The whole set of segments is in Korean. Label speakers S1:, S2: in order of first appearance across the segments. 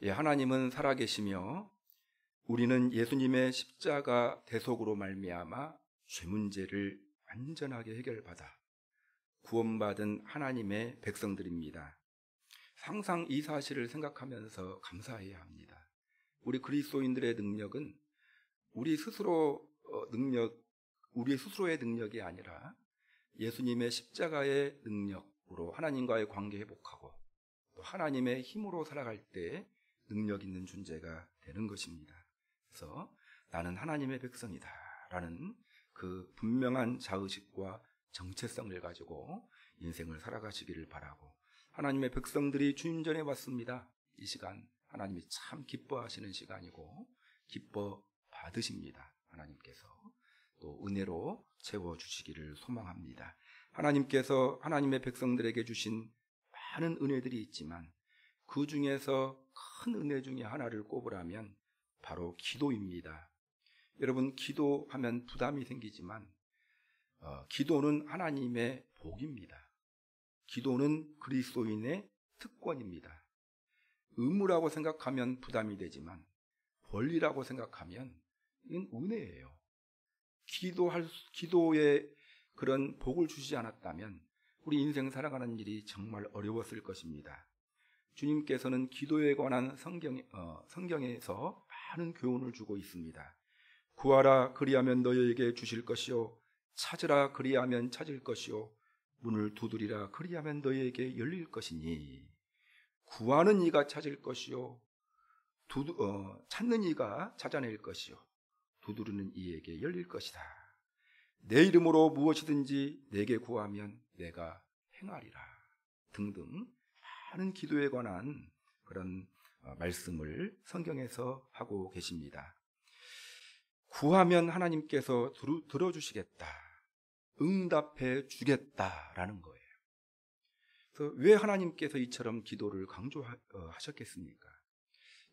S1: 예, 하나님은 살아계시며 우리는 예수님의 십자가 대속으로 말미암아 죄 문제를 완전하게 해결받아 구원받은 하나님의 백성들입니다. 항상 이 사실을 생각하면서 감사해야 합니다. 우리 그리스도인들의 능력은 우리 스스로의 능력이 아니라 예수님의 십자가의 능력으로 하나님과의 관계 회복하고 또 하나님의 힘으로 살아갈 때 능력 있는 존재가 되는 것입니다. 그래서 나는 하나님의 백성이다 라는 그 분명한 자의식과 정체성을 가지고 인생을 살아가시기를 바라고, 하나님의 백성들이 주님 전에 왔습니다. 이 시간 하나님이 참 기뻐하시는 시간이고 기뻐 받으십니다. 하나님께서 또 은혜로 채워주시기를 소망합니다. 하나님께서 하나님의 백성들에게 주신 많은 은혜들이 있지만 그 중에서 큰 은혜 중에 하나를 꼽으라면 바로 기도입니다. 여러분, 기도하면 부담이 생기지만 기도는 하나님의 복입니다. 기도는 그리스도인의 특권입니다. 의무라고 생각하면 부담이 되지만 권리라고 생각하면 이건 은혜예요. 기도에 그런 복을 주시지 않았다면 우리 인생 살아가는 일이 정말 어려웠을 것입니다. 주님께서는 기도에 관한 성경에서 많은 교훈을 주고 있습니다. 구하라 그리하면 너희에게 주실 것이요, 찾으라 그리하면 찾을 것이요, 문을 두드리라 그리하면 너희에게 열릴 것이니, 구하는 이가 찾을 것이요, 찾는 이가 찾아낼 것이요, 두드리는 이에게 열릴 것이다. 내 이름으로 무엇이든지 내게 구하면 내가 행하리라 등등 많은 기도에 관한 그런 말씀을 성경에서 하고 계십니다. 구하면 하나님께서 들어주시겠다, 응답해 주겠다라는 거예요. 그래서 왜 하나님께서 이처럼 기도를 강조하셨겠습니까?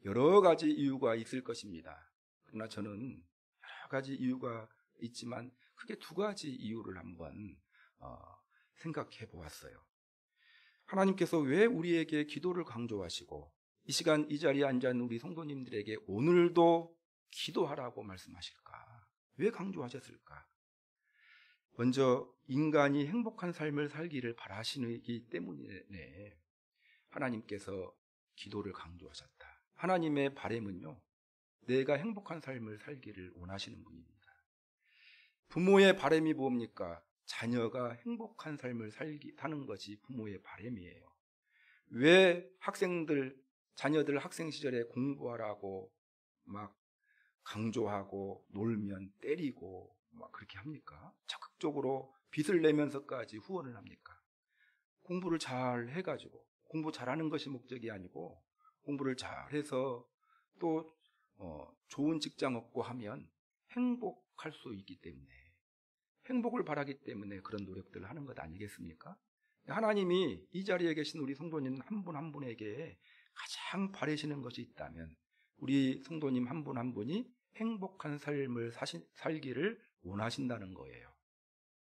S1: 여러 가지 이유가 있을 것입니다. 그러나 저는 여러 가지 이유가 있지만 크게 두 가지 이유를 한번 생각해 보았어요. 하나님께서 왜 우리에게 기도를 강조하시고 이 시간 이 자리에 앉아 있는 우리 성도님들에게 오늘도 기도하라고 말씀하실까? 왜 강조하셨을까? 먼저 인간이 행복한 삶을 살기를 바라시기 때문에 하나님께서 기도를 강조하셨다. 하나님의 바람은요, 내가 행복한 삶을 살기를 원하시는 분입니다. 부모의 바람이 뭡니까? 자녀가 행복한 삶을 사는 것이 부모의 바람이에요. 왜 자녀들 학생 시절에 공부하라고 막 강조하고 놀면 때리고 막 그렇게 합니까? 적극적으로 빚을 내면서까지 후원을 합니까? 공부를 잘 해가지고, 공부 잘하는 것이 목적이 아니고 공부를 잘해서 또 좋은 직장 얻고 하면 행복할 수 있기 때문에, 행복을 바라기 때문에 그런 노력들을 하는 것 아니겠습니까? 하나님이 이 자리에 계신 우리 성도님 한 분 한 분에게 가장 바라시는 것이 있다면 우리 성도님 한 분 한 분이 행복한 삶을 살기를 원하신다는 거예요.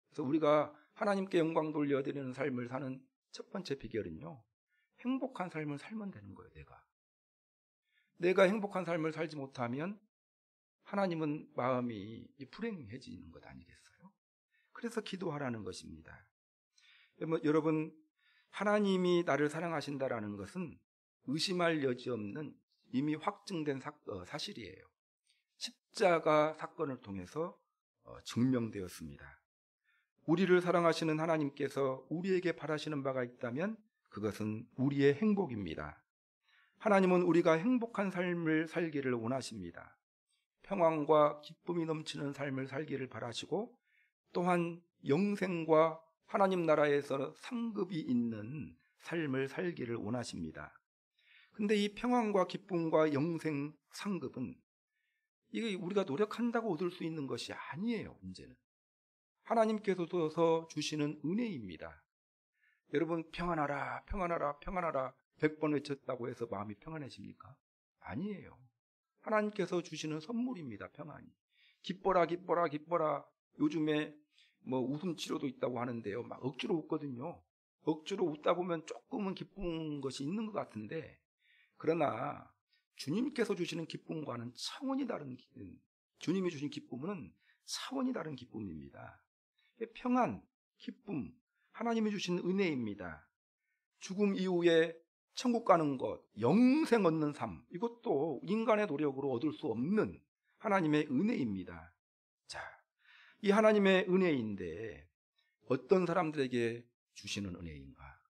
S1: 그래서 우리가 하나님께 영광 돌려드리는 삶을 사는 첫 번째 비결은요, 행복한 삶을 살면 되는 거예요. 내가 행복한 삶을 살지 못하면 하나님은 마음이 불행해지는 것 아니겠어요? 그래서 기도하라는 것입니다. 여러분, 하나님이 나를 사랑하신다라는 것은 의심할 여지 없는 이미 확증된 사실이에요. 십자가 사건을 통해서 증명되었습니다. 우리를 사랑하시는 하나님께서 우리에게 바라시는 바가 있다면 그것은 우리의 행복입니다. 하나님은 우리가 행복한 삶을 살기를 원하십니다. 평안과 기쁨이 넘치는 삶을 살기를 바라시고, 또한 영생과 하나님 나라에서 상급이 있는 삶을 살기를 원하십니다. 근데 이 평안과 기쁨과 영생 상급은 이게 우리가 노력한다고 얻을 수 있는 것이 아니에요. 문제는 하나님께서 주시는 은혜입니다. 여러분, 평안하라 평안하라 평안하라 100번 외쳤다고 해서 마음이 평안해집니까? 아니에요. 하나님께서 주시는 선물입니다. 평안이. 기뻐라 기뻐라 기뻐라. 요즘에 웃음 치료도 있다고 하는데요, 막 억지로 웃거든요. 억지로 웃다 보면 조금은 기쁜 것이 있는 것 같은데, 그러나 주님께서 주시는 기쁨과는 차원이 다른, 주님이 주신 기쁨은 차원이 다른 기쁨입니다. 평안, 기쁨, 하나님이 주신 은혜입니다. 죽음 이후에 천국 가는 것, 영생 얻는 삶, 이것도 인간의 노력으로 얻을 수 없는 하나님의 은혜입니다. 자, 이 하나님의 은혜인데 어떤 사람들에게 주시는 은혜인가?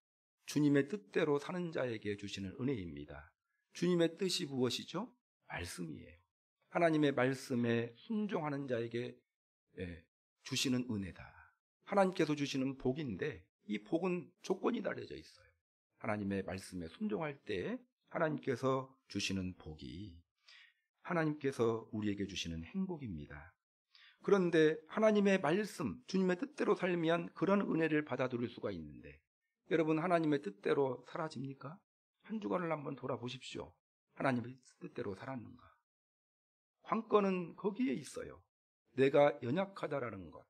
S1: 주님의 뜻대로 사는 자에게 주시는 은혜입니다. 주님의 뜻이 무엇이죠? 말씀이에요. 하나님의 말씀에 순종하는 자에게 주시는 은혜다. 하나님께서 주시는 복인데 이 복은 조건이 달려져 있어요. 하나님의 말씀에 순종할 때 하나님께서 주시는 복이 하나님께서 우리에게 주시는 행복입니다. 그런데 하나님의 말씀, 주님의 뜻대로 살면 그런 은혜를 받아들일 수가 있는데 여러분, 하나님의 뜻대로 살아집니까? 한 주간을 한번 돌아보십시오. 하나님의 뜻대로 살았는가? 관건은 거기에 있어요. 내가 연약하다라는 것.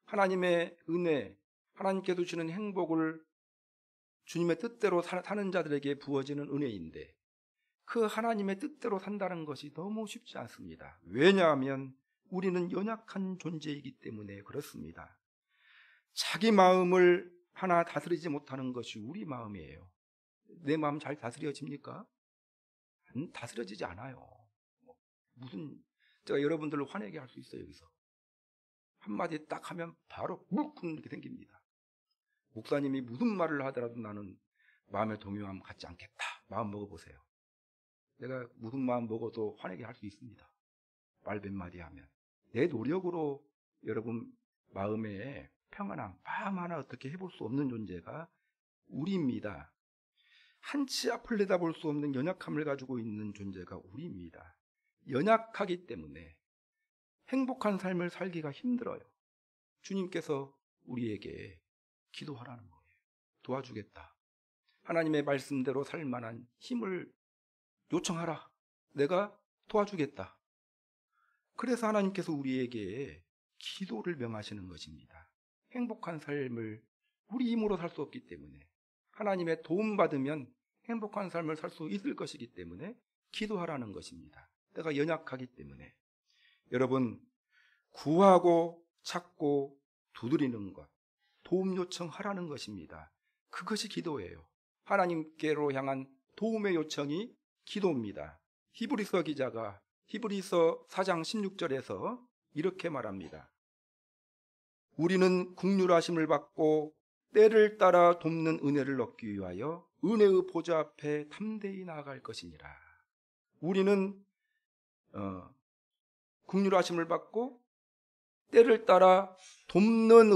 S1: 하나님의 은혜, 하나님께서 주시는 행복을 주님의 뜻대로 사는 자들에게 부어지는 은혜인데 그 하나님의 뜻대로 산다는 것이 너무 쉽지 않습니다. 왜냐하면 우리는 연약한 존재이기 때문에 그렇습니다. 자기 마음을 하나 다스리지 못하는 것이 우리 마음이에요. 내 마음 잘 다스려집니까? 다스려지지 않아요. 제가 여러분들을 화내게 할 수 있어요. 여기서 한마디 딱 하면 바로 물끔 이렇게 생깁니다. 목사님이 무슨 말을 하더라도 나는 마음의 동요함 갖지 않겠다. 마음 먹어보세요. 내가 무슨 마음 먹어도 화내게 할 수 있습니다. 말 몇 마디 하면. 내 노력으로 여러분 마음에 평안함, 마음 하나 어떻게 해볼 수 없는 존재가 우리입니다. 한치 앞을 내다볼 수 없는 연약함을 가지고 있는 존재가 우리입니다. 연약하기 때문에 행복한 삶을 살기가 힘들어요. 주님께서 우리에게 기도하라는 거예요. 도와주겠다. 하나님의 말씀대로 살 만한 힘을 요청하라. 내가 도와주겠다. 그래서 하나님께서 우리에게 기도를 명하시는 것입니다. 행복한 삶을 우리 힘으로 살 수 없기 때문에 하나님의 도움받으면 행복한 삶을 살 수 있을 것이기 때문에 기도하라는 것입니다. 내가 연약하기 때문에. 여러분, 구하고 찾고 두드리는 것, 도움 요청하라는 것입니다. 그것이 기도예요. 하나님께로 향한 도움의 요청이 기도입니다. 히브리서 기자가 히브리서 4장 16절에서 이렇게 말합니다. 우리는 긍휼하심을 받고 때를 따라 돕는 은혜를 얻기 위하여 은혜의 보좌 앞에 담대히 나아갈 것이니라. 우리는 긍휼하심을 받고 때를 따라 돕는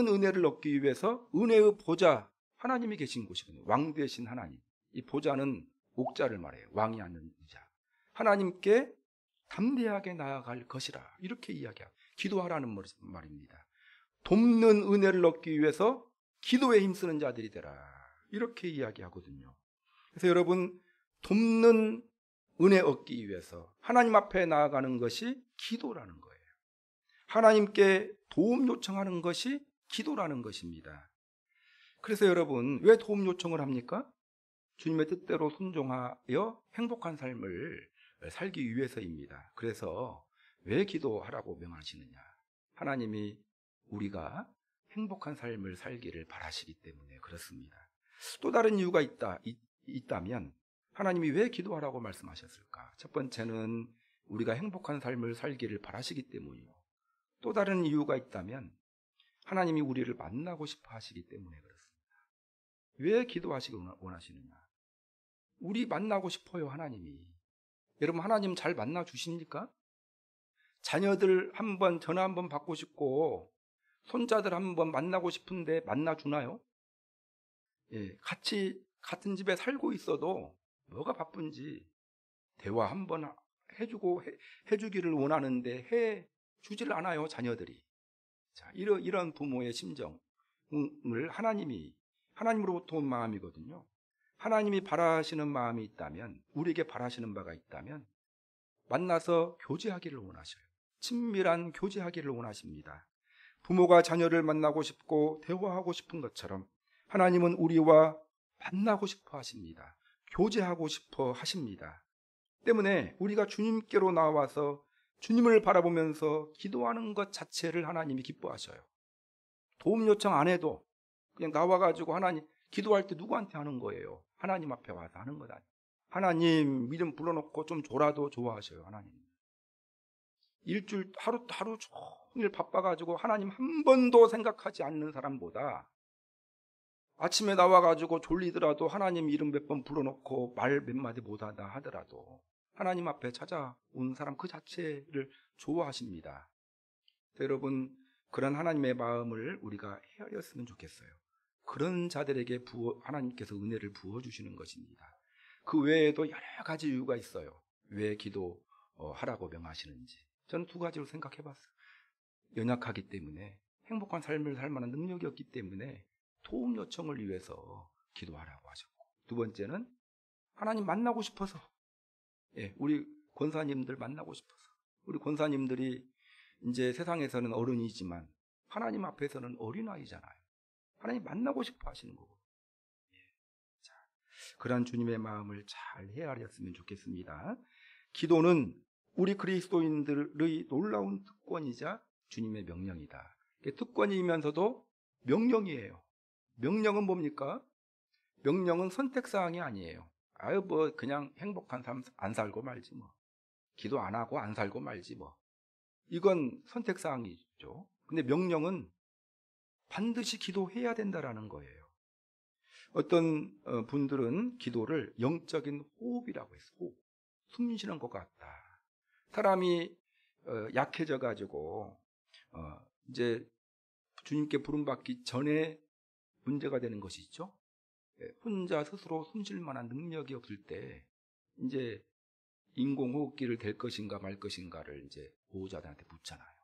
S1: 은혜를 얻기 위해서 은혜의 보좌, 하나님이 계신 곳이거든요. 왕 되신 하나님. 이 보좌는 옥자를 말해요. 왕이 앉는 의자. 하나님께 담대하게 나아갈 것이라. 이렇게 이야기하고 기도하라는 말입니다. 돕는 은혜를 얻기 위해서 기도에 힘쓰는 자들이 되라. 이렇게 이야기하거든요. 그래서 여러분, 돕는 은혜 얻기 위해서 하나님 앞에 나아가는 것이 기도라는 거예요. 하나님께 도움 요청하는 것이 기도라는 것입니다. 그래서 여러분, 왜 도움 요청을 합니까? 주님의 뜻대로 순종하여 행복한 삶을 살기 위해서입니다. 그래서 왜 기도하라고 명하시느냐? 하나님이 우리가 행복한 삶을 살기를 바라시기 때문에 그렇습니다. 또 다른 이유가 있다면 하나님이 왜 기도하라고 말씀하셨을까? 첫 번째는 우리가 행복한 삶을 살기를 바라시기 때문이요. 또 다른 이유가 있다면 하나님이 우리를 만나고 싶어 하시기 때문에 그렇습니다. 왜 기도하시기 원하시느냐? 우리 만나고 싶어요, 하나님이. 여러분, 하나님 잘 만나 주십니까? 자녀들 한번 전화 한번 받고 싶고 손자들 한번 만나고 싶은데 만나 주나요? 같은 집에 살고 있어도 뭐가 바쁜지 대화 한번 해주기를 원하는데 해주지를 않아요, 자녀들이. 자, 이런 부모의 심정을 하나님으로부터 온 마음이거든요. 하나님이 바라시는 마음이 있다면, 우리에게 바라시는 바가 있다면 만나서 교제하기를 원하셔요. 친밀한 교제하기를 원하십니다. 부모가 자녀를 만나고 싶고 대화하고 싶은 것처럼 하나님은 우리와 만나고 싶어 하십니다. 교제하고 싶어 하십니다. 때문에 우리가 주님께로 나와서 주님을 바라보면서 기도하는 것 자체를 하나님이 기뻐하셔요. 도움 요청 안 해도 그냥 나와가지고 하나님 기도할 때 누구한테 하는 거예요? 하나님 앞에 와서 하는 것 아니에요. 하나님 이름 불러놓고 좀 줘라도 좋아하셔요. 하나님. 일주일 하루 종일 바빠가지고 하나님 한 번도 생각하지 않는 사람보다 아침에 나와가지고 졸리더라도 하나님 이름 몇 번 불러놓고 말 몇 마디 못하다 하더라도 하나님 앞에 찾아온 사람 그 자체를 좋아하십니다. 여러분, 그런 하나님의 마음을 우리가 헤아렸으면 좋겠어요. 그런 자들에게 하나님께서 은혜를 부어주시는 것입니다. 그 외에도 여러 가지 이유가 있어요. 왜 기도하라고 명하시는지. 저는 두 가지로 생각해 봤어요. 연약하기 때문에, 행복한 삶을 살 만한 능력이 없기 때문에 도움 요청을 위해서 기도하라고 하셨고, 두 번째는 하나님 만나고 싶어서, 우리 권사님들 만나고 싶어서. 우리 권사님들이 이제 세상에서는 어른이지만 하나님 앞에서는 어린아이잖아요. 하나님 만나고 싶어 하시는 거고. 자, 그러한 주님의 마음을 잘 헤아렸으면 좋겠습니다. 기도는 우리 그리스도인들의 놀라운 특권이자 주님의 명령이다. 특권이면서도 명령이에요. 명령은 뭡니까? 명령은 선택사항이 아니에요. 아유 뭐 그냥 행복한 삶 안 살고 말지 뭐. 기도 안 하고 안 살고 말지 뭐. 이건 선택사항이죠. 근데 명령은 반드시 기도해야 된다라는 거예요. 어떤 분들은 기도를 영적인 호흡이라고 했어요. 호흡. 숨 쉬는 것 같다. 사람이 약해져 가지고 이제 주님께 부름받기 전에 문제가 되는 것이 있죠. 혼자 스스로 숨 쉴 만한 능력이 없을 때 이제 인공호흡기를 댈 것인가 말 것인가를 이제 보호자들한테 묻잖아요.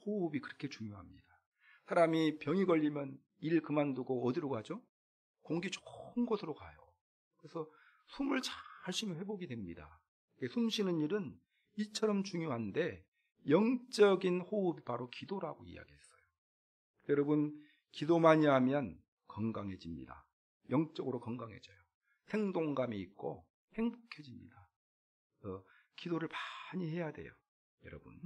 S1: 호흡이 그렇게 중요합니다. 사람이 병이 걸리면 일 그만두고 어디로 가죠? 공기 좋은 곳으로 가요. 그래서 숨을 잘 쉬면 회복이 됩니다. 숨 쉬는 일은 이처럼 중요한데 영적인 호흡이 바로 기도라고 이야기했어요. 여러분, 기도 많이 하면 건강해집니다. 영적으로 건강해져요. 생동감이 있고 행복해집니다. 기도를 많이 해야 돼요. 여러분,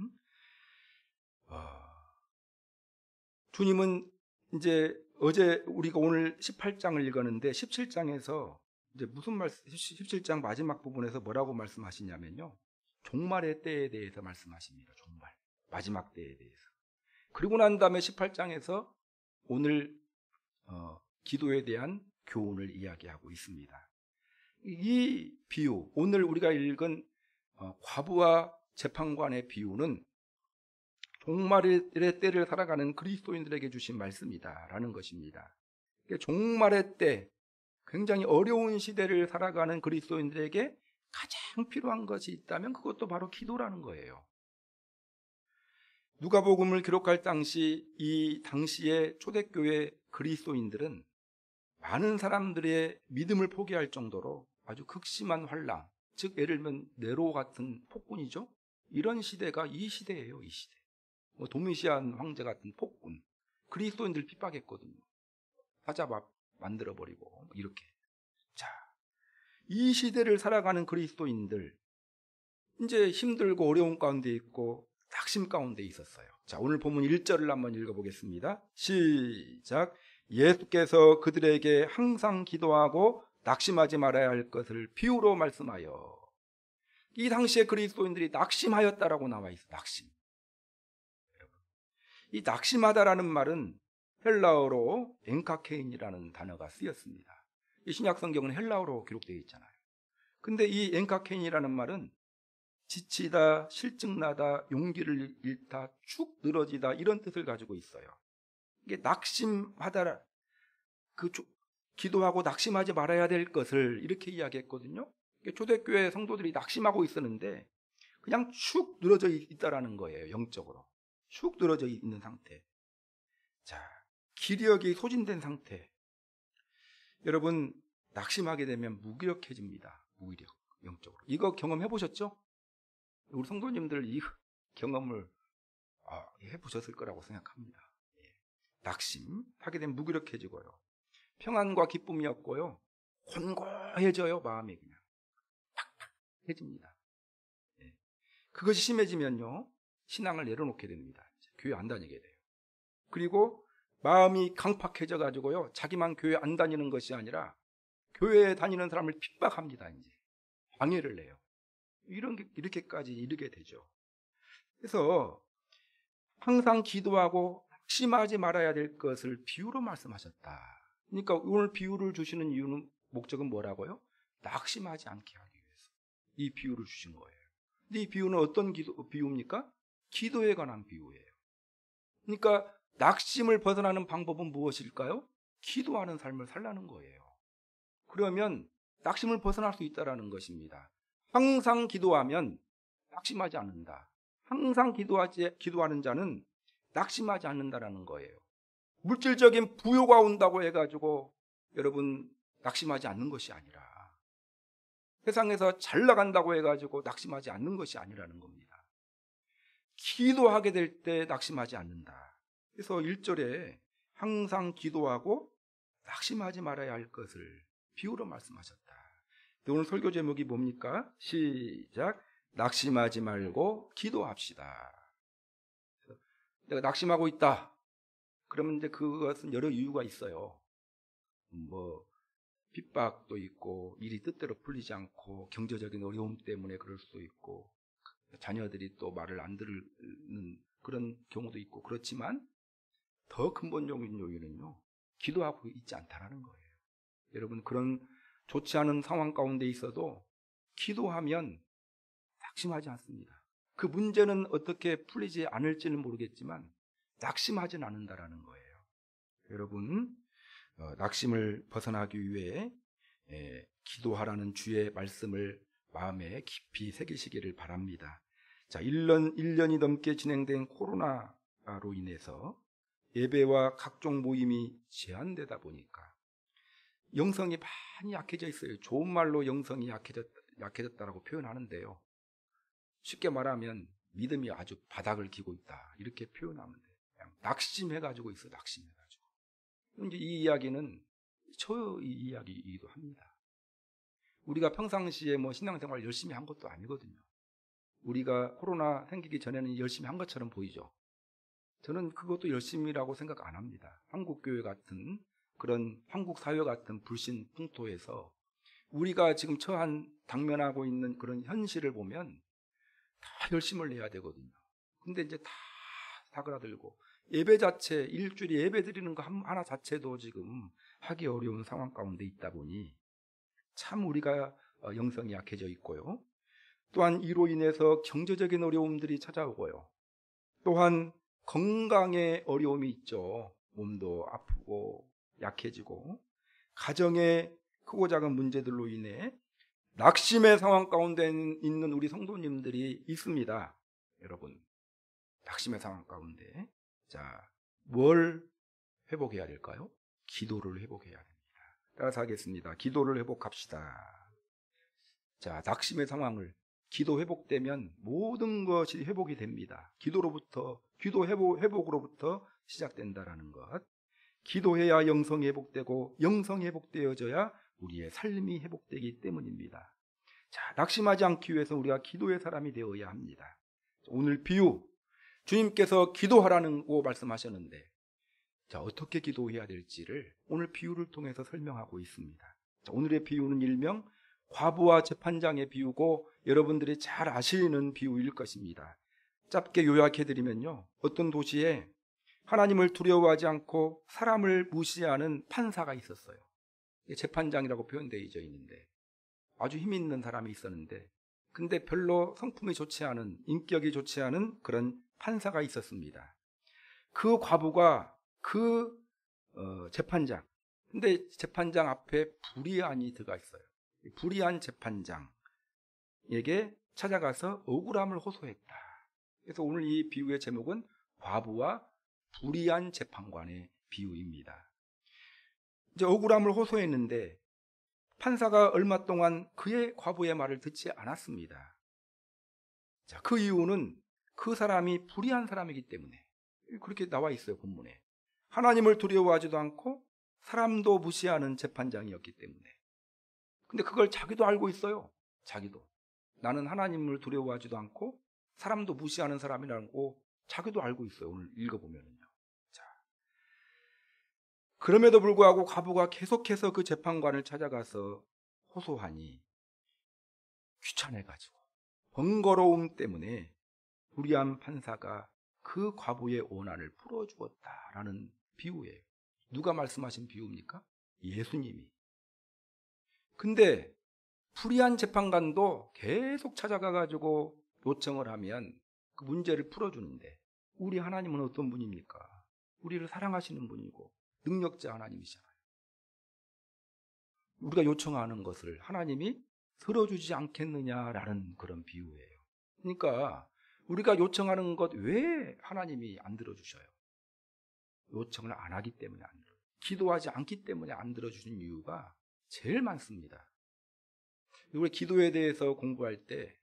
S1: 주님은 이제 어제 우리가 오늘 18장을 읽었는데 17장에서 이제 무슨 말씀, 17장 마지막 부분에서 뭐라고 말씀하시냐면요. 종말의 때에 대해서 말씀하십니다. 종말. 마지막 때에 대해서. 그리고 난 다음에 18장에서 오늘 기도에 대한 교훈을 이야기하고 있습니다. 이 비유, 오늘 우리가 읽은 과부와 재판관의 비유는 종말의 때를 살아가는 그리스도인들에게 주신 말씀이다라는 것입니다. 종말의 때, 굉장히 어려운 시대를 살아가는 그리스도인들에게 가장 필요한 것이 있다면 그것도 바로 기도라는 거예요. 누가복음을 기록할 당시 이 당시의 초대교회 그리스도인들은 많은 사람들의 믿음을 포기할 정도로 아주 극심한 환란, 즉 예를 들면 네로 같은 폭군이죠. 이런 시대가 이 시대예요. 이 시대. 도미시안 황제 같은 폭군, 그리스도인들 핍박했거든요. 사자밥 만들어버리고 이렇게. 자, 이 시대를 살아가는 그리스도인들 이제 힘들고 어려운 가운데 있고 낙심 가운데 있었어요. 자, 오늘 본문 1절을 한번 읽어보겠습니다. 시작. 예수께서 그들에게 항상 기도하고 낙심하지 말아야 할 것을 비유로 말씀하여. 이 당시에 그리스도인들이 낙심하였다라고 나와 있어요. 낙심. 이 낙심하다라는 말은 헬라어로 엔카케인이라는 단어가 쓰였습니다. 이 신약 성경은 헬라어로 기록되어 있잖아요. 근데 이 엔카케인이라는 말은 지치다, 실증나다, 용기를 잃다, 축 늘어지다 이런 뜻을 가지고 있어요. 이게 낙심하다, 기도하고 낙심하지 말아야 될 것을 이렇게 이야기했거든요. 초대교회 성도들이 낙심하고 있었는데 그냥 축 늘어져 있다라는 거예요. 영적으로 축 늘어져 있는 상태. 자, 기력이 소진된 상태. 여러분, 낙심하게 되면 무기력해집니다. 무기력, 영적으로. 이거 경험해 보셨죠? 우리 성도님들 이 경험을 해보셨을 거라고 생각합니다. 낙심하게 되면 무기력해지고요. 평안과 기쁨이 없고요. 곤고해져요. 마음이 그냥 팍팍해집니다. 예. 그것이 심해지면요, 신앙을 내려놓게 됩니다. 교회 안 다니게 돼요. 그리고 마음이 강팍해져 가지고요, 자기만 교회 안 다니는 것이 아니라 교회에 다니는 사람을 핍박합니다. 이제 방해를 내요. 이렇게까지 이르게 되죠. 그래서 항상 기도하고 낙심하지 말아야 될 것을 비유로 말씀하셨다. 그러니까 오늘 비유를 주시는 이유는, 목적은 뭐라고요? 낙심하지 않게 하기 위해서 이 비유를 주신 거예요. 근데 이 비유는 어떤 비유입니까? 기도에 관한 비유예요. 그러니까 낙심을 벗어나는 방법은 무엇일까요? 기도하는 삶을 살라는 거예요. 그러면 낙심을 벗어날 수 있다는 것입니다. 항상 기도하면 낙심하지 않는다. 항상 기도하는 자는 낙심하지 않는다라는 거예요. 물질적인 부요가 온다고 해가지고 여러분 낙심하지 않는 것이 아니라, 세상에서 잘 나간다고 해가지고 낙심하지 않는 것이 아니라는 겁니다. 기도하게 될 때 낙심하지 않는다. 그래서 1절에 항상 기도하고 낙심하지 말아야 할 것을 비유로 말씀하셨다. 오늘 설교 제목이 뭡니까? 시작. 낙심하지 말고 기도합시다. 내가 낙심하고 있다. 그러면 이제 그것은 여러 이유가 있어요. 핍박도 있고, 일이 뜻대로 풀리지 않고, 경제적인 어려움 때문에 그럴 수도 있고, 자녀들이 또 말을 안 듣는 그런 경우도 있고, 그렇지만 더 근본적인 요인은요, 기도하고 있지 않다라는 거예요. 여러분, 그런 좋지 않은 상황 가운데 있어도 기도하면 낙심하지 않습니다. 그 문제는 어떻게 풀리지 않을지는 모르겠지만 낙심하진 않는다라는 거예요. 여러분, 낙심을 벗어나기 위해 기도하라는 주의 말씀을 마음에 깊이 새기시기를 바랍니다. 자, 1년이 넘게 진행된 코로나로 인해서 예배와 각종 모임이 제한되다 보니까 영성이 많이 약해져 있어요. 좋은 말로 영성이 약해졌다라고 표현하는데요. 쉽게 말하면 믿음이 아주 바닥을 기고 있다, 이렇게 표현하면 돼요. 그냥 낙심해가지고 있어, 낙심해가지고. 이제 이 이야기는 저의 이야기이기도 합니다. 우리가 평상시에 신앙생활 열심히 한 것도 아니거든요. 우리가 코로나 생기기 전에는 열심히 한 것처럼 보이죠. 저는 그것도 열심히라고 생각 안 합니다. 한국교회 같은, 그런 한국 사회 같은 불신 풍토에서 우리가 지금 당면하고 있는 그런 현실을 보면 다 열심을 내야 되거든요. 근데 이제 다 사그라들고, 예배 자체, 일주일에 예배 드리는 거 하나 자체도 지금 하기 어려운 상황 가운데 있다 보니 참 우리가 영성이 약해져 있고요. 또한 이로 인해서 경제적인 어려움들이 찾아오고요. 또한 건강에 어려움이 있죠. 몸도 아프고 약해지고, 가정의 크고 작은 문제들로 인해 낙심의 상황 가운데 있는 우리 성도님들이 있습니다. 여러분, 낙심의 상황 가운데, 자, 뭘 회복해야 될까요? 기도를 회복해야 됩니다. 따라서 하겠습니다. 기도를 회복합시다. 자, 낙심의 상황을, 기도 회복되면 모든 것이 회복이 됩니다. 기도 회복으로부터 시작된다라는 것. 기도해야 영성이 회복되고, 영성이 회복되어져야 우리의 삶이 회복되기 때문입니다. 자, 낙심하지 않기 위해서 우리가 기도의 사람이 되어야 합니다. 오늘 비유, 주님께서 기도하라고 말씀하셨는데, 자, 어떻게 기도해야 될지를 오늘 비유를 통해서 설명하고 있습니다. 자, 오늘의 비유는 일명 과부와 재판장의 비유고, 여러분들이 잘 아시는 비유일 것입니다. 짧게 요약해드리면요, 어떤 도시에 하나님을 두려워하지 않고 사람을 무시하는 판사가 있었어요. 재판장이라고 표현되어 있는데, 아주 힘 있는 사람이 있었는데, 근데 별로 성품이 좋지 않은, 인격이 좋지 않은 그런 판사가 있었습니다. 그 과부가 재판장, 근데 재판장 앞에 불의한이 들어가 있어요. 불의한 재판장에게 찾아가서 억울함을 호소했다. 그래서 오늘 이 비유의 제목은 과부와 불의한 재판관의 비유입니다. 이제 억울함을 호소했는데 판사가 얼마 동안 과부의 말을 듣지 않았습니다. 자, 그 이유는 그 사람이 불의한 사람이기 때문에, 그렇게 나와 있어요, 본문에. 하나님을 두려워하지도 않고 사람도 무시하는 재판장이었기 때문에. 근데 그걸 자기도 알고 있어요. 자기도. 나는 하나님을 두려워하지도 않고 사람도 무시하는 사람이라고 자기도 알고 있어요. 오늘 읽어보면은요. 자, 그럼에도 불구하고 과부가 계속해서 그 재판관을 찾아가서 호소하니 귀찮아가지고 번거로움 때문에 불의한 판사가 그 과부의 원한을 풀어주었다라는 비유예요. 누가 말씀하신 비유입니까? 예수님이. 근데 불의한 재판관도 계속 찾아가가지고 요청을 하면 그 문제를 풀어주는데, 우리 하나님은 어떤 분입니까? 우리를 사랑하시는 분이고 능력자 하나님이잖아요. 우리가 요청하는 것을 하나님이 들어주지 않겠느냐라는 그런 비유예요. 그러니까 우리가 요청하는 것 왜 하나님이 안 들어주셔요? 요청을 안 하기 때문에 안 들어요. 기도하지 않기 때문에 안 들어주시는 이유가 제일 많습니다. 우리 기도에 대해서 공부할 때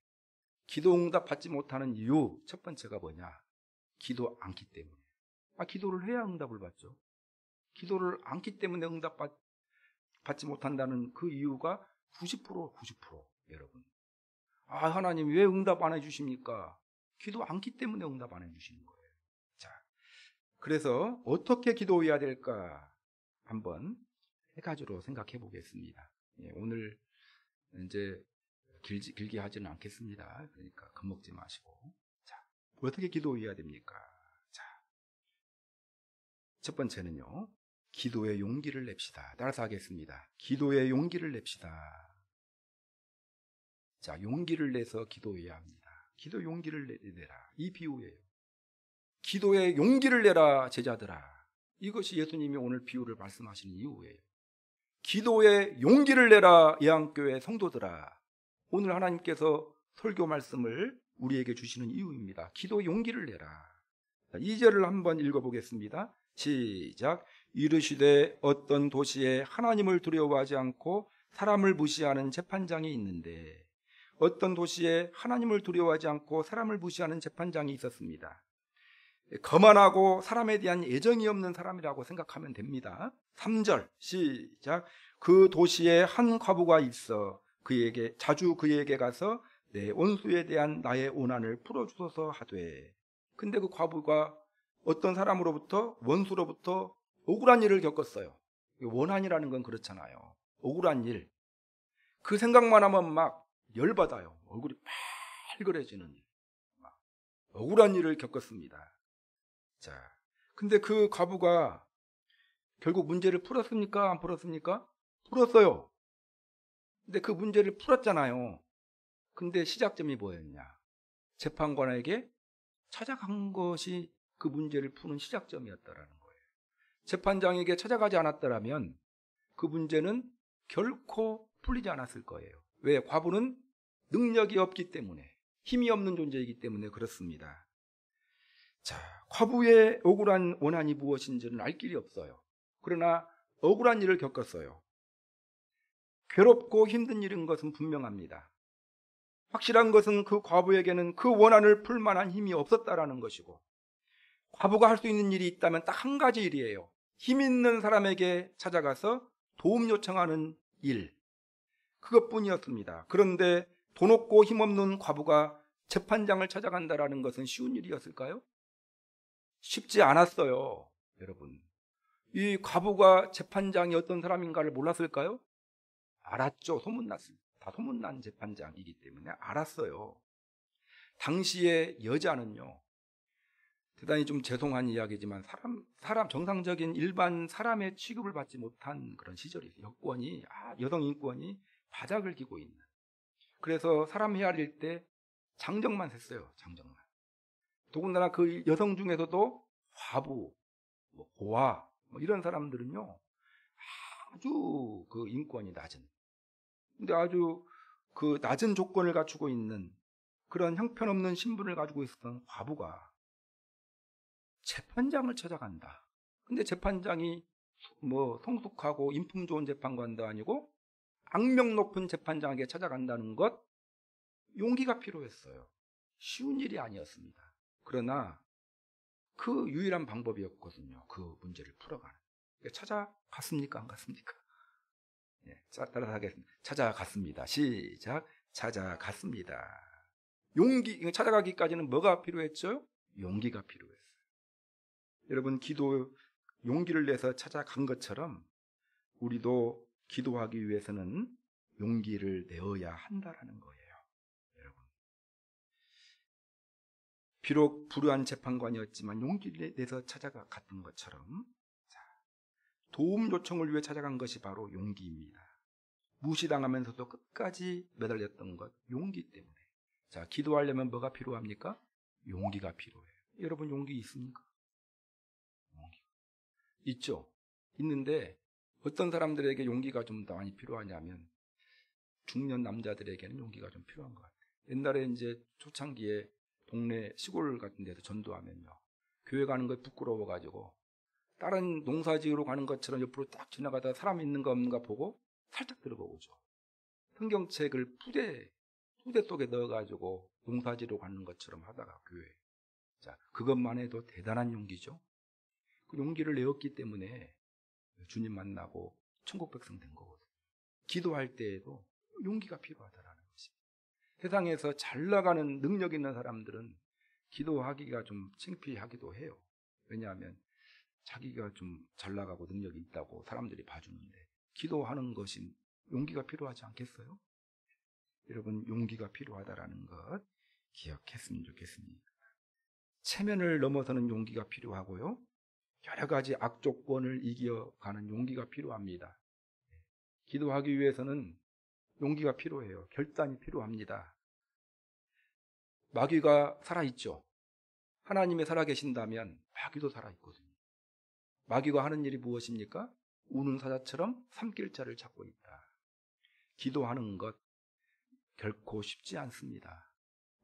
S1: 기도 응답 받지 못하는 이유 첫 번째가 뭐냐? 기도 않기 때문에. 기도를 해야 응답을 받죠. 기도를 않기 때문에 응답 받지 못한다는 그 이유가 90% 여러분. 하나님 왜 응답 안 해주십니까? 기도 않기 때문에 응답 안 해주시는 거예요. 자, 그래서 어떻게 기도해야 될까 한번 세 가지로 생각해 보겠습니다. 오늘 이제 길게 하지는 않겠습니다. 그러니까 겁먹지 마시고. 자, 어떻게 기도해야 됩니까? 자, 첫 번째는요, 기도의 용기를 냅시다. 따라서 하겠습니다. 기도의 용기를 냅시다. 자, 용기를 내서 기도해야 합니다. 기도 용기를 내라. 이 비유예요. 기도의 용기를 내라, 제자들아. 이것이 예수님이 오늘 비유를 말씀하시는 이유예요. 기도의 용기를 내라, 예안교회 성도들아. 오늘 하나님께서 설교 말씀을 우리에게 주시는 이유입니다. 기도의 용기를 내라. 2절을 한번 읽어보겠습니다. 시작. 이르시되 어떤 도시에 하나님을 두려워하지 않고 사람을 무시하는 재판장이 있는데, 어떤 도시에 하나님을 두려워하지 않고 사람을 무시하는 재판장이 있었습니다. 거만하고 사람에 대한 애정이 없는 사람이라고 생각하면 됩니다. 3절 시작. 그 도시에 한 과부가 있어 자주 그에게 가서 내 원수에 대한 나의 원한을 풀어주소서 하되. 근데 그 과부가 어떤 사람으로부터, 원수로부터 억울한 일을 겪었어요. 원한이라는 건 그렇잖아요. 억울한 일. 그 생각만 하면 막 열받아요. 얼굴이 빨개지는 막 억울한 일을 겪었습니다. 자, 근데 그 과부가 결국 문제를 풀었습니까? 안 풀었습니까? 풀었어요. 근데 그 문제를 풀었잖아요. 근데 시작점이 뭐였냐? 재판관에게 찾아간 것이 그 문제를 푸는 시작점이었다라는 거예요. 재판장에게 찾아가지 않았더라면 그 문제는 결코 풀리지 않았을 거예요. 왜? 과부는 능력이 없기 때문에, 힘이 없는 존재이기 때문에 그렇습니다. 자, 과부의 억울한 원한이 무엇인지는 알 길이 없어요. 그러나 억울한 일을 겪었어요. 괴롭고 힘든 일인 것은 분명합니다. 확실한 것은 그 과부에게는 그 원한을 풀 만한 힘이 없었다라는 것이고, 과부가 할 수 있는 일이 있다면 딱 한 가지 일이에요. 힘 있는 사람에게 찾아가서 도움 요청하는 일, 그것뿐이었습니다. 그런데 돈 없고 힘없는 과부가 재판장을 찾아간다라는 것은 쉬운 일이었을까요? 쉽지 않았어요. 여러분, 이 과부가 재판장이 어떤 사람인가를 몰랐을까요? 알았죠. 다 소문난 재판장이기 때문에 알았어요. 당시의 여자는요, 대단히 좀 죄송한 이야기지만 정상적인 일반 사람의 취급을 받지 못한 그런 시절이에요. 여성 인권이 바닥을 기고 있는. 그래서 사람 헤아릴 때 장정만 셌어요. 장정만. 더군다나 그 여성 중에서도 과부, 고아 이런 사람들은요, 아주 그 인권이 낮은, 근데 아주 그 낮은 조건을 갖추고 있는 그런 형편없는 신분을 가지고 있었던 과부가 재판장을 찾아간다. 근데 재판장이 성숙하고 인품 좋은 재판관도 아니고 악명 높은 재판장에게 찾아간다는 것, 용기가 필요했어요. 쉬운 일이 아니었습니다. 그러나 그 유일한 방법이었거든요. 그 문제를 풀어가는. 찾아갔습니까? 안 갔습니까? 따라서 하겠습니다. 찾아갔습니다. 시작. 찾아갔습니다. 용기, 찾아가기까지는 뭐가 필요했죠? 용기가 필요했어요. 여러분, 용기를 내서 찾아간 것처럼 우리도 기도하기 위해서는 용기를 내어야 한다라는 거예요. 여러분, 비록 불우한 재판관이었지만 용기를 내서 찾아갔던 것처럼 도움 요청을 위해 찾아간 것이 바로 용기입니다. 무시당하면서도 끝까지 매달렸던 것, 용기 때문에. 자, 기도하려면 뭐가 필요합니까? 용기가 필요해요. 여러분, 용기 있습니까? 용기 있죠? 있는데 어떤 사람들에게 용기가 좀 더 많이 필요하냐면 중년 남자들에게는 용기가 좀 필요한 것 같아요. 옛날에 이제 초창기에 동네 시골 같은 데서 전도하면요, 교회 가는 거 부끄러워가지고 다른 농사지으러 가는 것처럼 옆으로 딱 지나가다 사람 있는가 없는가 보고 살짝 들어보죠. 성경책을 푸대 속에 넣어가지고 농사지로 가는 것처럼 하다가 교회. 자, 그것만 해도 대단한 용기죠. 그 용기를 내었기 때문에 주님 만나고 천국 백성 된 거거든요. 기도할 때에도 용기가 필요하다라는 것입니다. 세상에서 잘 나가는 능력 있는 사람들은 기도하기가 좀 창피하기도 해요. 왜냐하면 자기가 좀 잘 나가고 능력이 있다고 사람들이 봐주는데, 기도하는 것이 용기가 필요하지 않겠어요? 여러분, 용기가 필요하다라는 것 기억했으면 좋겠습니다. 체면을 넘어서는 용기가 필요하고요, 여러 가지 악조건을 이겨가는 용기가 필요합니다. 기도하기 위해서는 용기가 필요해요. 결단이 필요합니다. 마귀가 살아있죠. 하나님이 살아계신다면 마귀도 살아있거든요. 마귀가 하는 일이 무엇입니까? 우는 사자처럼 삼킬 자를 찾고 있다. 기도하는 것 결코 쉽지 않습니다.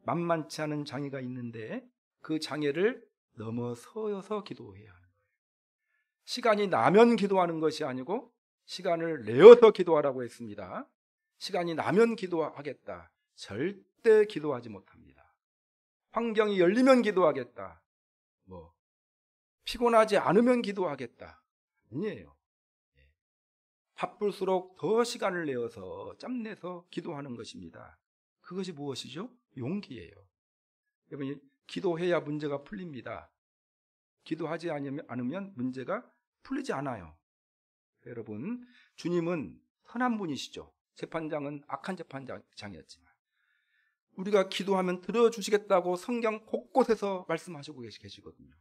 S1: 만만치 않은 장애가 있는데 그 장애를 넘어서서 기도해야 하는 거예요. 시간이 나면 기도하는 것이 아니고 시간을 내어서 기도하라고 했습니다. 시간이 나면 기도하겠다. 절대 기도하지 못합니다. 환경이 열리면 기도하겠다. 피곤하지 않으면 기도하겠다. 아니에요. 바쁠수록 더 시간을 내어서 짬내서 기도하는 것입니다. 그것이 무엇이죠? 용기예요. 여러분, 기도해야 문제가 풀립니다. 기도하지 않으면 문제가 풀리지 않아요. 여러분, 주님은 선한 분이시죠. 재판장은 악한 재판장이었지만 우리가 기도하면 들어주시겠다고 성경 곳곳에서 말씀하시고 계시거든요.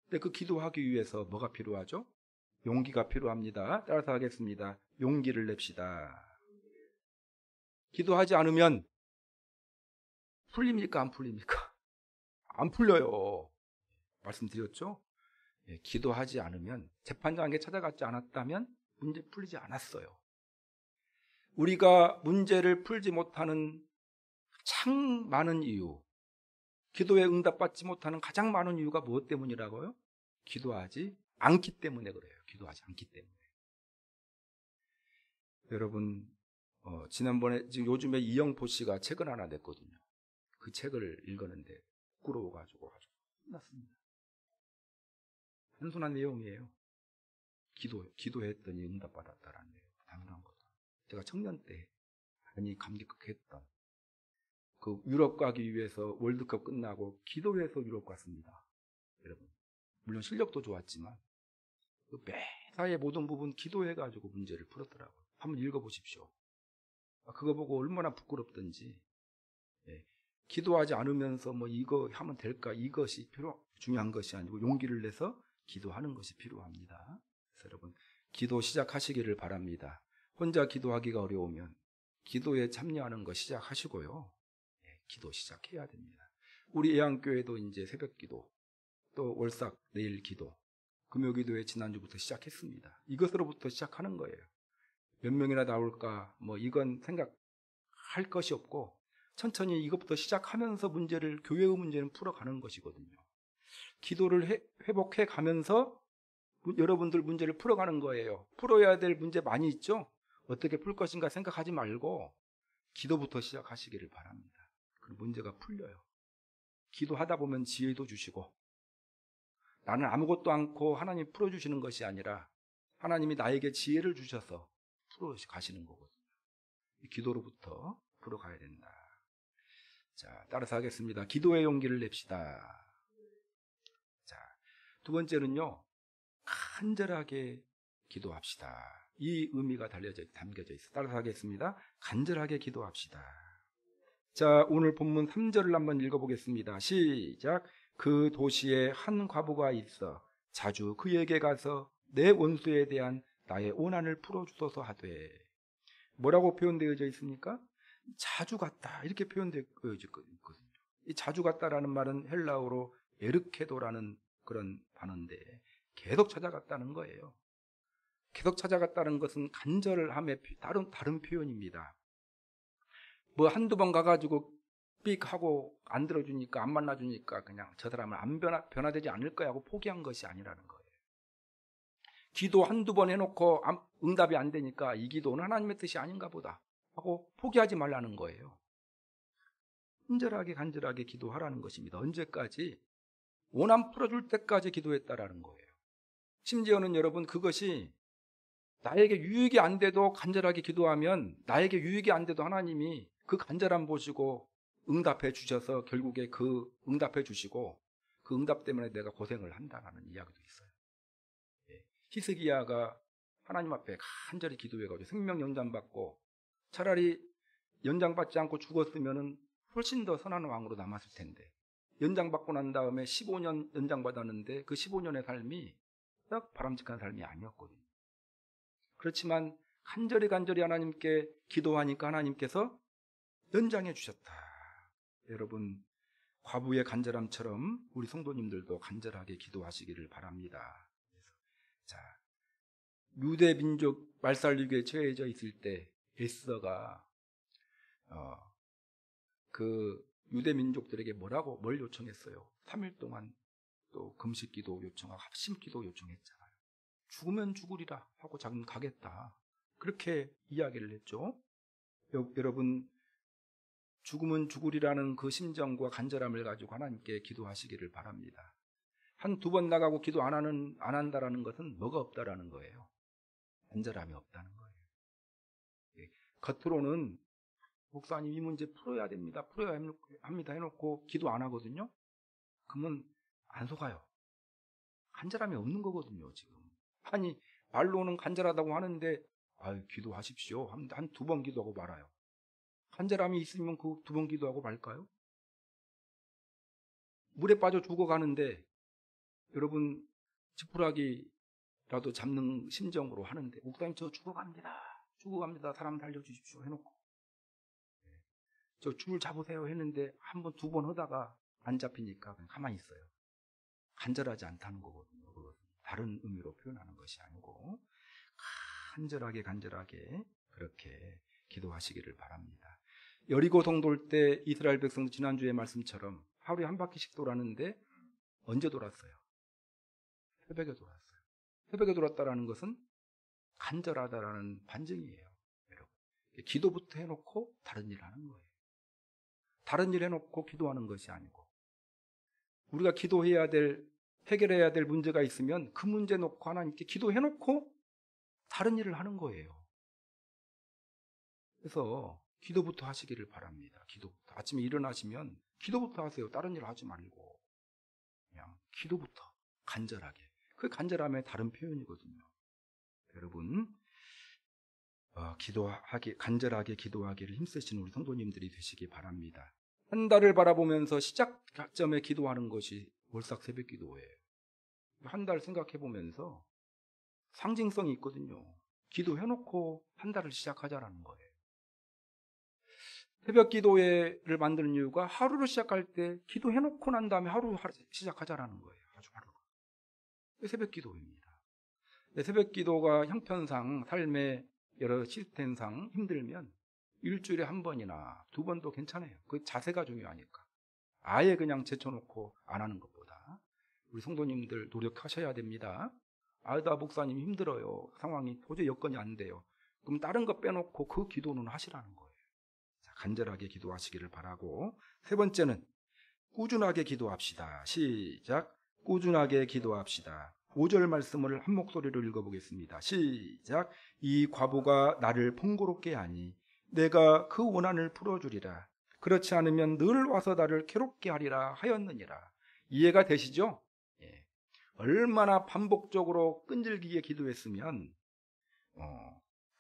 S1: 근데 그 기도하기 위해서 뭐가 필요하죠? 용기가 필요합니다. 따라서 하겠습니다. 용기를 냅시다. 기도하지 않으면 풀립니까? 안 풀립니까? 안 풀려요. 말씀드렸죠? 기도하지 않으면, 재판장에게 찾아가지 않았다면 문제 풀리지 않았어요. 우리가 문제를 풀지 못하는 가장 많은 이유, 기도에 응답받지 못하는 가장 많은 이유가 무엇 때문이라고요? 기도하지 않기 때문에 그래요. 기도하지 않기 때문에. 여러분, 지난번에, 지금 요즘에 이영포 씨가 책을 하나 냈거든요. 그 책을 읽었는데 부끄러워가지고 아주 혼났습니다. 단순한 내용이에요. 기도했더니 응답받았다라는 내용. 당연한 거다. 제가 청년 때 많이 감격했던, 그 유럽 가기 위해서 월드컵 끝나고 기도해서 유럽 갔습니다. 여러분, 물론 실력도 좋았지만 그 매사의 모든 부분 기도해가지고 문제를 풀었더라고요. 한번 읽어보십시오. 그거 보고 얼마나 부끄럽던지. 기도하지 않으면서 이거 하면 될까, 이것이 중요한 것이 아니고 용기를 내서 기도하는 것이 필요합니다. 그래서 여러분, 기도 시작하시기를 바랍니다. 혼자 기도하기가 어려우면 기도에 참여하는 거 시작하시고요. 기도 시작해야 됩니다. 우리 애양교회도 이제 새벽 기도, 또 월삭 내일 기도, 금요 기도회 지난주부터 시작했습니다. 이것으로부터 시작하는 거예요. 몇 명이나 나올까, 이건 생각할 것이 없고 천천히 이것부터 시작하면서 교회의 문제는 풀어가는 것이거든요. 기도를 회복해 가면서 여러분들 문제를 풀어가는 거예요. 풀어야 될 문제 많이 있죠? 어떻게 풀 것인가 생각하지 말고 기도부터 시작하시기를 바랍니다. 그럼 문제가 풀려요. 기도하다 보면 지혜도 주시고, 나는 아무것도 않고 하나님 풀어주시는 것이 아니라 하나님이 나에게 지혜를 주셔서 풀어 가시는 거거든요. 기도로부터 풀어가야 된다. 자, 따라서 하겠습니다. 기도의 용기를 냅시다. 자, 두 번째는요, 간절하게 기도합시다. 이 의미가 담겨져 있어요. 따라서 하겠습니다. 간절하게 기도합시다. 자, 오늘 본문 3절을 한번 읽어보겠습니다. 시작. 그 도시에 한 과부가 있어 자주 그에게 가서 내 원수에 대한 나의 원한을 풀어주소서 하되. 뭐라고 표현되어져 있습니까? 자주 갔다 이렇게 표현되어 있거든요. 이 자주 갔다라는 말은 헬라어로 에르케도라는 그런 단어인데 계속 찾아갔다는 거예요. 계속 찾아갔다는 것은 간절함의 다른 표현입니다. 뭐 한두 번 가가지고 삑 하고 안 들어주니까 안 만나주니까 그냥 저 사람은 안 변화되지 않을 거야 하고 포기한 것이 아니라는 거예요. 기도 한두 번 해놓고 응답이 안 되니까 이 기도는 하나님의 뜻이 아닌가 보다 하고 포기하지 말라는 거예요. 간절하게 기도하라는 것입니다. 언제까지? 원한 풀어줄 때까지 기도했다라는 거예요. 심지어는 여러분, 그것이 나에게 유익이 안 돼도 간절하게 기도하면 나에게 유익이 안 돼도 하나님이 그 간절함 보시고 응답해 주셔서 결국에 그 응답해 주시고 그 응답 때문에 내가 고생을 한다라는 이야기도 있어요. 히스기야가 하나님 앞에 간절히 기도해가지고 생명 연장받고 차라리 연장받지 않고 죽었으면 훨씬 더 선한 왕으로 남았을 텐데 연장받고 난 다음에 15년 연장받았는데 그 15년의 삶이 딱 바람직한 삶이 아니었거든요. 그렇지만 간절히 하나님께 기도하니까 하나님께서 연장해 주셨다. 여러분, 과부의 간절함처럼 우리 성도님들도 간절하게 기도하시기를 바랍니다. 자, 유대 민족 말살육에 처해져 있을 때 에스더가 그 유대 민족들에게 뭘 요청했어요? 3일 동안 또 금식기도 요청하고 합심기도 요청했잖아요. 죽으면 죽으리라 하고 자기는 가겠다. 그렇게 이야기를 했죠. 여러분, 죽으면 죽으리라는 그 심정과 간절함을 가지고 하나님께 기도하시기를 바랍니다. 한두 번 나가고 기도 안 한다라는 것은 뭐가 없다라는 거예요. 간절함이 없다는 거예요. 겉으로는 목사님 이 문제 풀어야 됩니다. 풀어야 합니다 해놓고 기도 안 하거든요. 그러면 안 속아요. 간절함이 없는 거거든요, 지금. 아니, 말로는 간절하다고 하는데 기도하십시오. 한 두 번 기도하고 말아요. 간절함이 있으면 그 두 번 기도하고 말까요? 물에 빠져 죽어가는데 여러분 지푸라기라도 잡는 심정으로 하는데 목사님 저 죽어갑니다. 사람 살려주십시오 해놓고 저 줄 잡으세요 했는데 한 번, 두 번 하다가 안 잡히니까 그냥 가만히 있어요. 간절하지 않다는 거거든요. 다른 의미로 표현하는 것이 아니고 간절하게 그렇게 기도하시기를 바랍니다. 여리고 성 돌 때 이스라엘 백성도 지난주의 말씀처럼 하루에 한 바퀴씩 돌았는데 언제 돌았어요? 새벽에 돌았어요. 새벽에 돌았다라는 것은 간절하다라는 반증이에요. 여러분, 기도부터 해놓고 다른 일 하는 거예요. 다른 일 해놓고 기도하는 것이 아니고 우리가 해결해야 될 문제가 있으면 그 문제 놓고 하나님께 기도해놓고 다른 일을 하는 거예요. 그래서 기도부터 하시기를 바랍니다. 기도부터. 아침에 일어나시면 기도부터 하세요. 다른 일 하지 말고 그냥 기도부터 간절하게. 그 간절함의 다른 표현이거든요. 여러분, 간절하게 기도하기를 힘쓰시는 우리 성도님들이 되시기 바랍니다. 한 달을 바라보면서 시작점에 기도하는 것이 월삭 새벽 기도예요. 한 달 생각해 보면서 상징성이 있거든요. 기도해놓고 한 달을 시작하자라는 거예요. 새벽 기도회를 만드는 이유가 하루를 시작할 때 기도해놓고 난 다음에 하루 시작하자라는 거예요. 아주 하루가. 새벽 기도입니다. 새벽 기도가 형편상 삶의 여러 시스템상 힘들면 일주일에 한 번이나 두 번도 괜찮아요. 그 자세가 중요하니까. 아예 그냥 제쳐놓고 안 하는 것보다 우리 성도님들 노력하셔야 됩니다. 나 목사님 힘들어요. 상황이 도저히 여건이 안 돼요. 그럼 다른 거 빼놓고 그 기도는 하시라는 거예요. 자, 간절하게 기도하시기를 바라고, 세 번째는 꾸준하게 기도합시다. 시작. 꾸준하게 기도합시다. 5절 말씀을 한 목소리로 읽어보겠습니다. 시작. 이 과부가 나를 번거롭게 하니 내가 그 원한을 풀어주리라. 그렇지 않으면 늘 와서 나를 괴롭게 하리라 하였느니라. 이해가 되시죠? 예. 얼마나 반복적으로 끈질기게 기도했으면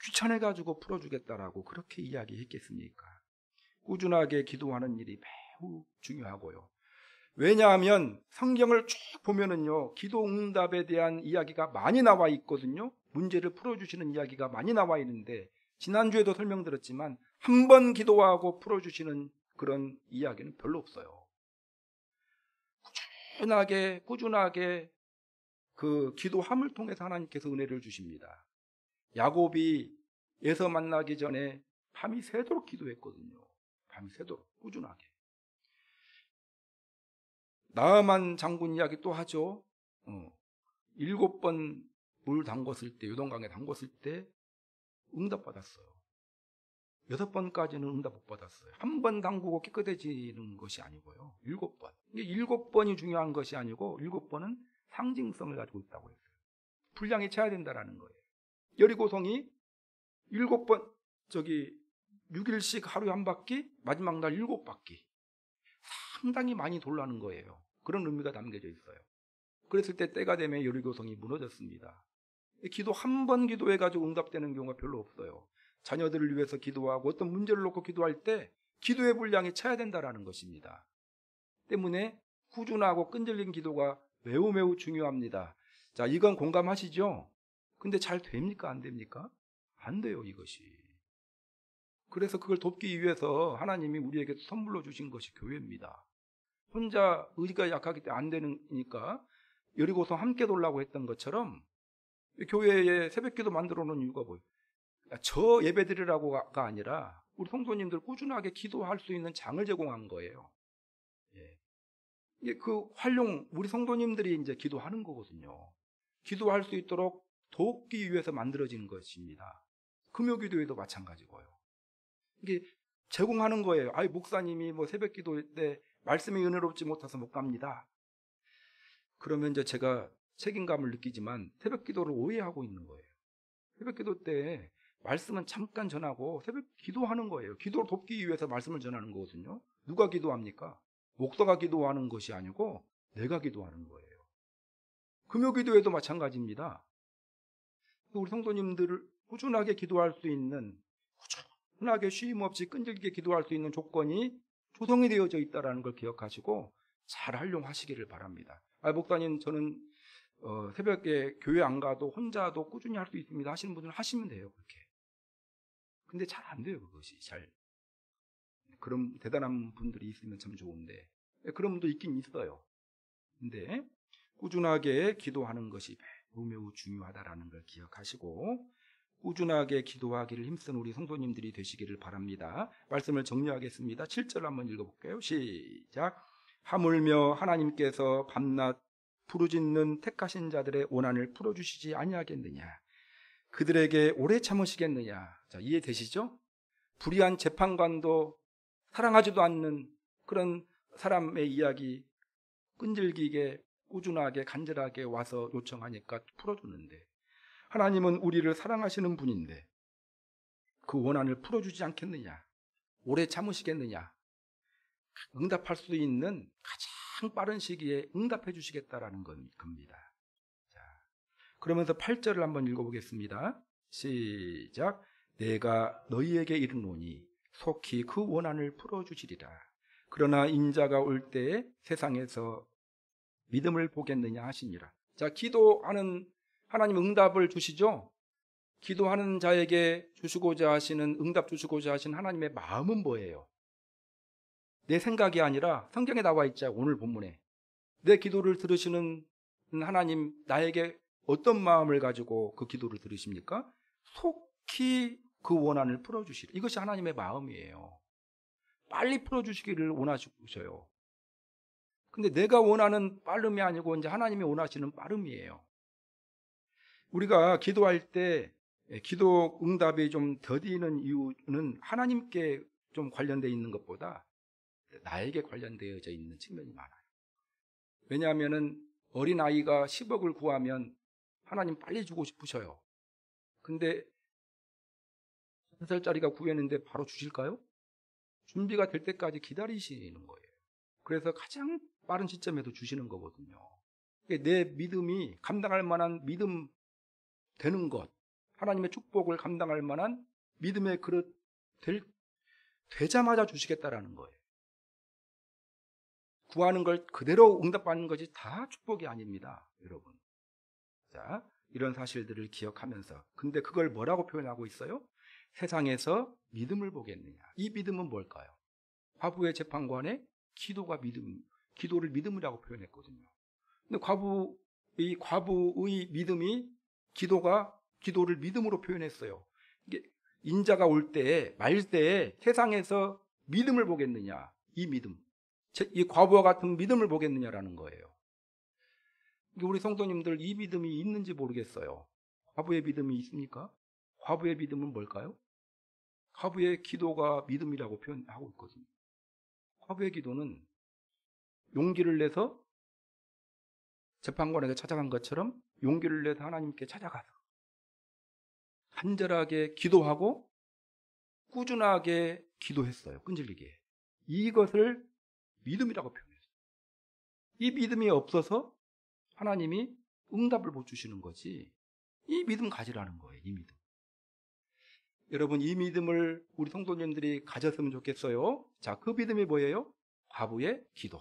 S1: 귀찮아가지고 풀어주겠다라고 그렇게 이야기했겠습니까? 꾸준하게 기도하는 일이 매우 중요하고요. 왜냐하면 성경을 쭉 보면은요, 기도 응답에 대한 이야기가 많이 나와 있거든요. 문제를 풀어주시는 이야기가 많이 나와 있는데, 지난주에도 설명드렸지만 한 번 기도하고 풀어주시는 그런 이야기는 별로 없어요. 꾸준하게 그 기도함을 통해서 하나님께서 은혜를 주십니다. 야곱이 에서 만나기 전에 밤이 새도록 기도했거든요. 밤이 새도록 꾸준하게. 나아만 장군 이야기 또 하죠. 7번 물 담궜을 때, 요동강에 담궜을 때 응답받았어요. 6번까지는 응답 못 받았어요. 한 번 담그고 깨끗해지는 것이 아니고요. 7번. 이게 7번이 중요한 것이 아니고 7번은 상징성을 가지고 있다고 했어요. 분량이 차야 된다라는 거예요. 여리고성이 7번 6일씩 하루에 한 바퀴, 마지막 날 7바퀴. 상당히 많이 돌라는 거예요. 그런 의미가 담겨져 있어요. 그랬을 때 때가 되면 여리고성이 무너졌습니다. 기도 한 번 기도해가지고 응답되는 경우가 별로 없어요. 자녀들을 위해서 기도하고 어떤 문제를 놓고 기도할 때 기도의 분량이 차야 된다는 것입니다. 때문에 꾸준하고 끈질긴 기도가 매우 중요합니다. 자, 이건 공감하시죠? 근데 잘 됩니까? 안 됩니까? 안 돼요, 이것이. 그래서 그걸 돕기 위해서 하나님이 우리에게 선물로 주신 것이 교회입니다. 혼자 의지가 약하기 때문에 안 되니까 여리고성 함께 돌라고 했던 것처럼 교회에 새벽기도 만들어 놓은 이유가 뭐예요? 저 예배드리라고가 아니라 우리 성도님들 꾸준하게 기도할 수 있는 장을 제공한 거예요. 예. 그 활용, 우리 성도님들이 이제 기도하는 거거든요. 기도할 수 있도록 돕기 위해서 만들어진 것입니다. 금요기도에도 마찬가지고요. 이게 제공하는 거예요. 목사님이 새벽 기도 때 말씀이 은혜롭지 못해서 못 갑니다. 그러면 이제 제가 책임감을 느끼지만 새벽 기도를 오해하고 있는 거예요. 새벽 기도 때 말씀은 잠깐 전하고 새벽 기도하는 거예요. 기도를 돕기 위해서 말씀을 전하는 거거든요. 누가 기도합니까? 목사가 기도하는 것이 아니고 내가 기도하는 거예요. 금요 기도에도 마찬가지입니다. 우리 성도님들을 꾸준하게 기도할 수 있는, 꾸준하게 쉼 없이 끈질기게 기도할 수 있는 조건이 조성이 되어져 있다는 걸 기억하시고 잘 활용하시기를 바랍니다. 목사님, 저는 새벽에 교회 안 가도 혼자도 꾸준히 할 수 있습니다 하시는 분들은 하시면 돼요. 그렇게. 근데 잘 안 돼요, 그것이. 그런 대단한 분들이 있으면 참 좋은데, 그런 분도 있긴 있어요. 근데 꾸준하게 기도하는 것이 매우 중요하다라는 걸 기억하시고 꾸준하게 기도하기를 힘쓴 우리 성도님들이 되시기를 바랍니다. 말씀을 정리하겠습니다. 7절 한번 읽어볼게요. 시작. 하물며 하나님께서 밤낮 부르짖는 택하신 자들의 원한을 풀어주시지 아니하겠느냐? 그들에게 오래 참으시겠느냐? 자, 이해되시죠? 불의한 재판관도 사랑하지도 않는 그런 사람의 이야기 끈질기게 꾸준하게 간절하게 와서 요청하니까 풀어줬는데, 하나님은 우리를 사랑하시는 분인데 그 원한을 풀어주지 않겠느냐? 오래 참으시겠느냐? 응답할 수 있는 가장 빠른 시기에 응답해 주시겠다라는 겁니다. 자, 그러면서 8절을 한번 읽어보겠습니다. 시작. 내가 너희에게 이르노니 속히 그 원한을 풀어주시리라. 그러나 인자가 올 때에 세상에서 믿음을 보겠느냐 하시니라. 자, 기도하는 하나님 응답을 주시죠. 기도하는 자에게 주시고자 하시는, 응답 주시고자 하시는 하나님의 마음은 뭐예요? 내 생각이 아니라 성경에 나와 있죠. 오늘 본문에 내 기도를 들으시는 하나님, 나에게 어떤 마음을 가지고 그 기도를 들으십니까? 속히 그 원한을 풀어주시라. 이것이 하나님의 마음이에요. 빨리 풀어주시기를 원하시고요. 근데 내가 원하는 빠름이 아니고 이제 하나님이 원하시는 빠름이에요. 우리가 기도할 때 기도 응답이 좀 더디는 이유는 하나님께 좀 관련되어 있는 것보다 나에게 관련되어져 있는 측면이 많아요. 왜냐하면은 어린아이가 10억을 구하면 하나님 빨리 주고 싶으셔요. 근데 1살짜리가 구했는데 바로 주실까요? 준비가 될 때까지 기다리시는 거예요. 그래서 가장 빠른 시점에도 주시는 거거든요. 내 믿음이 감당할 만한 믿음 되는 것, 하나님의 축복을 감당할 만한 믿음의 그릇 되자마자 주시겠다라는 거예요. 구하는 걸 그대로 응답받는 것이 다 축복이 아닙니다, 여러분. 자, 이런 사실들을 기억하면서, 근데 그걸 뭐라고 표현하고 있어요? 세상에서 믿음을 보겠느냐. 이 믿음은 뭘까요? 과부의 재판관의 기도를 믿음이라고 표현했거든요. 근데 과부의 믿음이 기도를 믿음으로 표현했어요. 이게 인자가 올 때에, 말 때에 세상에서 믿음을 보겠느냐. 이 믿음. 이 과부와 같은 믿음을 보겠느냐라는 거예요. 우리 성도님들 이 믿음이 있는지 모르겠어요. 과부의 믿음이 있습니까? 과부의 믿음은 뭘까요? 과부의 기도가 믿음이라고 표현하고 있거든요. 과부의 기도는 용기를 내서 재판관에게 찾아간 것처럼 용기를 내서 하나님께 찾아가서 간절하게 기도하고 꾸준하게 기도했어요. 끈질기게. 이것을 믿음이라고 표현했어요. 이 믿음이 없어서 하나님이 응답을 못 주시는 거지. 이 믿음 가지라는 거예요. 이 믿음. 여러분, 이 믿음을 우리 성도님들이 가졌으면 좋겠어요. 자, 그 믿음이 뭐예요? 과부의 기도.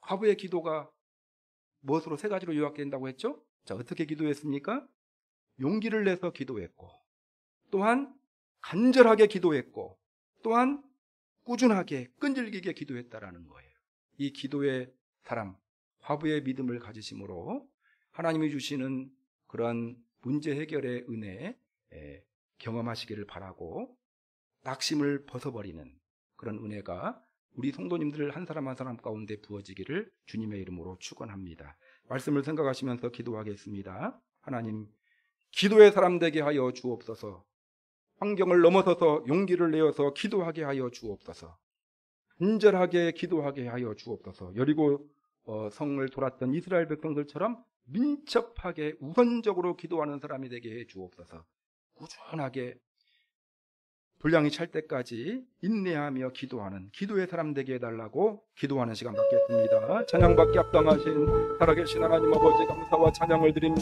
S1: 과부의 기도가 무엇으로 세 가지로 요약된다고 했죠? 자, 어떻게 기도했습니까? 용기를 내서 기도했고, 또한 간절하게 기도했고, 또한 꾸준하게 끈질기게 기도했다라는 거예요. 이 기도의 사람, 과부의 믿음을 가지심으로 하나님이 주시는 그런 문제 해결의 은혜 경험하시기를 바라고, 낙심을 벗어버리는 그런 은혜가 우리 성도님들 한 사람 한 사람 가운데 부어지기를 주님의 이름으로 축원합니다. 말씀을 생각하시면서 기도하겠습니다. 하나님, 기도의 사람 되게 하여 주옵소서. 환경을 넘어서서 용기를 내어서 기도하게 하여 주옵소서. 간절하게 기도하게 하여 주옵소서. 여리고 성을 돌았던 이스라엘 백성들처럼 민첩하게 우선적으로 기도하는 사람이 되게 해 주옵소서. 꾸준하게 분량이 찰 때까지 인내하며 기도하는 기도의 사람 되게 해달라고 기도하는 시간 갖겠습니다. 찬양받기 합당하신 살아계신 하나님 아버지, 감사와 찬양을 드립니다.